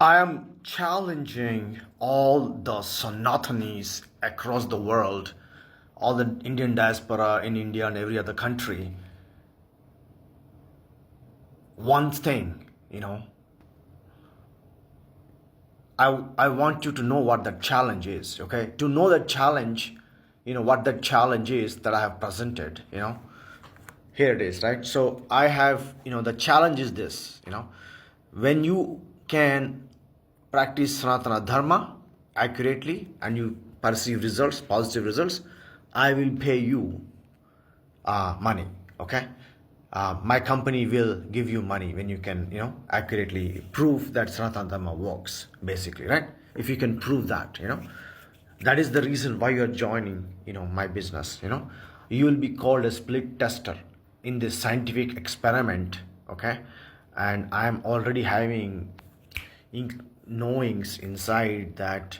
I am challenging all the Sanatanis across the world, all the Indian diaspora in India and every other country. One thing, I want you to know what that challenge is, okay? To know that challenge, what that challenge is that I have presented, here it is, right? So I have, the challenge is this, when you can practice Sanatana Dharma accurately and you perceive results, positive results, I will pay you money, okay? My company will give you money when you can, accurately prove that Sanatana Dharma works, basically, right? If you can prove that, that is the reason why you are joining, my business, you will be called a split tester in this scientific experiment, okay? And I am already having knowings inside that,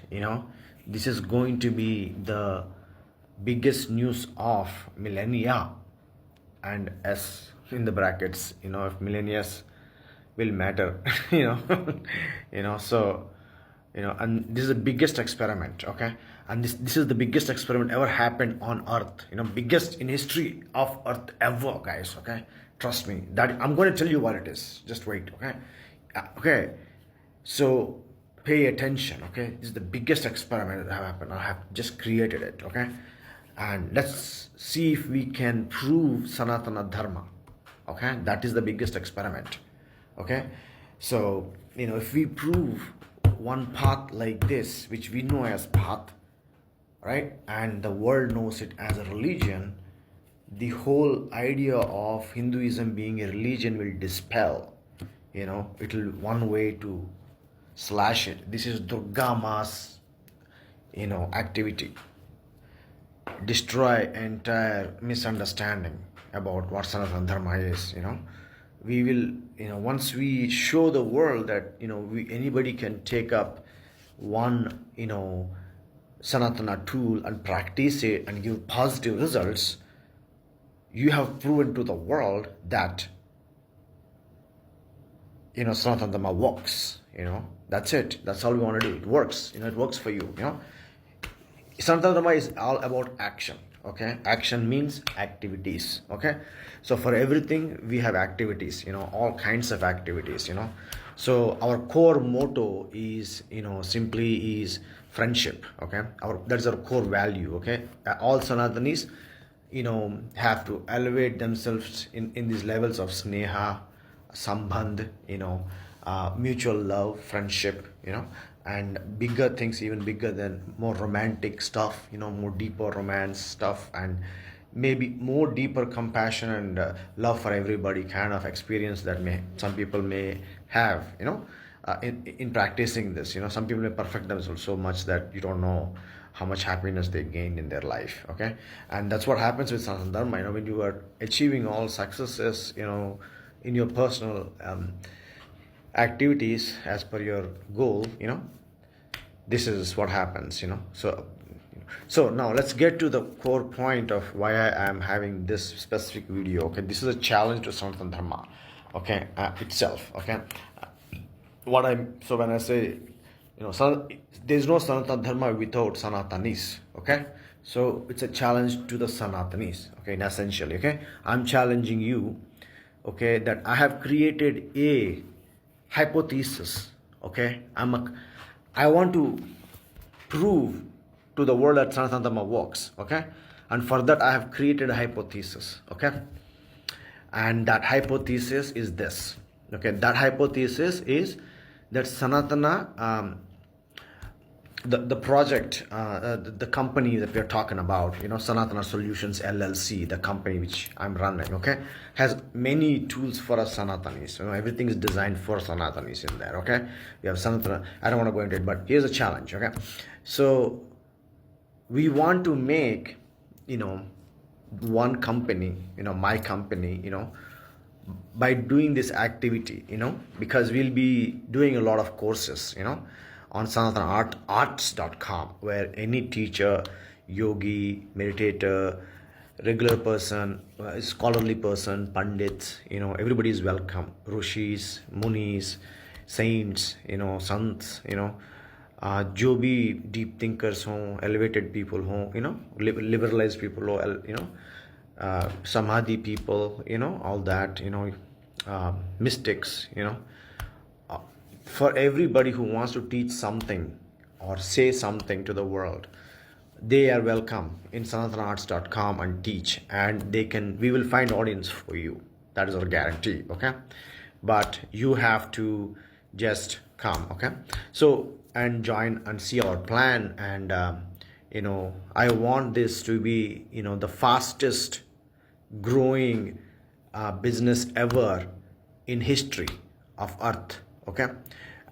this is going to be the biggest news of millennia, and s in the brackets, if millennials will matter, so and this is the biggest experiment, okay? And this is the biggest experiment ever happened on earth, biggest in history of earth ever, guys, okay? Trust me, that I'm going to tell you what it is. Just wait, okay? Okay, so pay attention, okay? This is the biggest experiment that have happened. I have just created it, okay? And let's see if we can prove Sanatana Dharma, okay? That is the biggest experiment, okay? So, if we prove one path like this, which we know as path, right? And the world knows it as a religion, the whole idea of Hinduism being a religion will dispel, it will one way to slash it. This is Durga Ma's, activity. Destroy entire misunderstanding about what Sanatana Dharma is, we will, once we show the world that, anybody can take up one, Sanatana tool and practice it and give positive results, you have proven to the world that, Sanatana Dharma works, that's it. That's all we want to do. It works, it works for you, Sanatana Dharma is all about action, okay? Action means activities, okay? So for everything, we have activities, all kinds of activities, So our core motto is, simply is friendship, okay? That's our core value, okay? All Sanatanis, have to elevate themselves in these levels of sneha, sambandh, mutual love, friendship, and bigger things, even bigger than more romantic stuff, more deeper romance stuff, and maybe more deeper compassion and love for everybody kind of experience that some people may have, in practicing this. Some people may perfect themselves so much that you don't know how much happiness they gain in their life, okay? And that's what happens with Sanatana Dharma, when you are achieving all successes, in your personal activities as per your goal, this is what happens, so now let's get to the core point of why I am having this specific video, okay? This is a challenge to Sanatana Dharma, okay, itself, okay? So when I say, there's no Sanatana Dharma without Sanatanis, okay? So it's a challenge to the Sanatanis, okay, in essentially, okay? I'm challenging you, okay, that I have created a hypothesis, okay? I want to prove to the world that Sanatana Dharma works, okay? And for that, I have created a hypothesis, okay? And that hypothesis is this, okay? That hypothesis is that Sanatana, the project, the company that we're talking about, Sanatana Solutions LLC, the company which I'm running, okay, has many tools for us Sanatanis. Everything is designed for Sanatanis in there, okay? We have Sanatana. I don't want to go into it, but here's a challenge, okay? So we want to make, one company, my company, by doing this activity, because we'll be doing a lot of courses, on SanatanaArts.com, where any teacher, yogi, meditator, regular person, scholarly person, pandits, everybody is welcome. Rishis, munis, saints, sons, जो भी deep thinkers हों, elevated people हों, liberalized people हों, samadhi people, all that, mystics, uh, for everybody who wants to teach something or say something to the world, they are welcome in sanatanaarts.com and teach, and we will find audience for you. That is our guarantee, okay? But you have to just come, okay? So, and join and see our plan. And I want this to be the fastest growing business ever in history of earth, okay?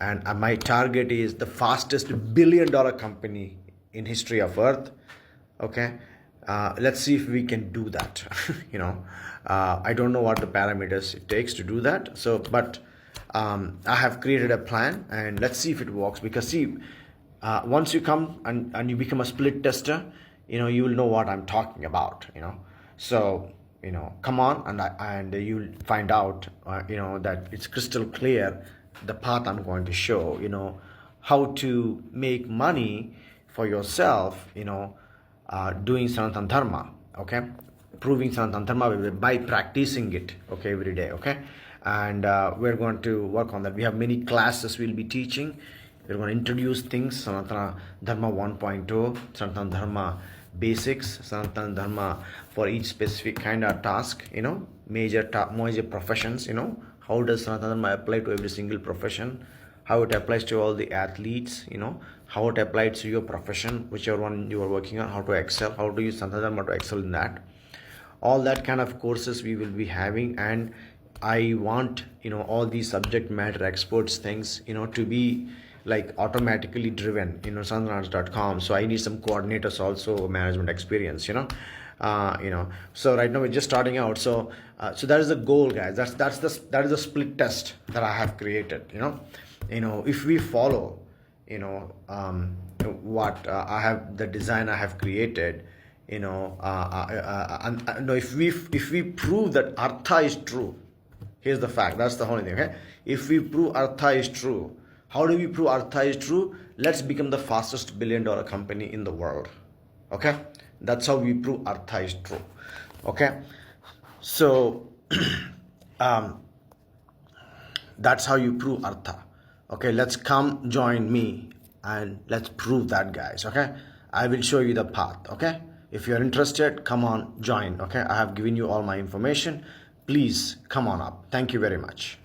And my target is the fastest billion-dollar company in history of earth, okay? Let's see if we can do that. I don't know what the parameters it takes to do that, but I have created a plan, and let's see if it works. Because see, once you come and you become a split tester, you will know what I'm talking about. So come on, and you'll find out that it's crystal clear the path I'm going to show. How to make money for yourself, doing Sanatana Dharma, okay? Proving Sanatana Dharma by practicing it, okay, every day, okay? And we're going to work on that. We have many classes we'll be teaching. We're going to introduce things, Sanatana Dharma 1.0, Sanatana Dharma basics, Sanatana Dharma for each specific kind of task, major professions, how does Sanatana Dharma apply to every single profession, how it applies to all the athletes, how it applies to your profession, whichever one you are working on, how to excel, how to use Sanatana Dharma to excel in that. All that kind of courses we will be having. And I want all these subject matter experts things to be like automatically driven, sanatanaarts.com. So I need some coordinators also, management experience, so right now we're just starting out. So that is the goal, guys. That is the split test that I have created. If we follow what I have, the design I have created, if we prove that artha is true, here's the fact, that's the only thing, okay? If we prove artha is true, how do we prove artha is true? Let's become the fastest billion-dollar company in the world, okay? That's how we prove artha is true, okay? So that's how you prove artha, okay? Let's come join me and let's prove that, guys, okay? I will show you the path, okay? If you're interested, come on, join, okay? I have given you all my information. Please come on up. Thank you very much.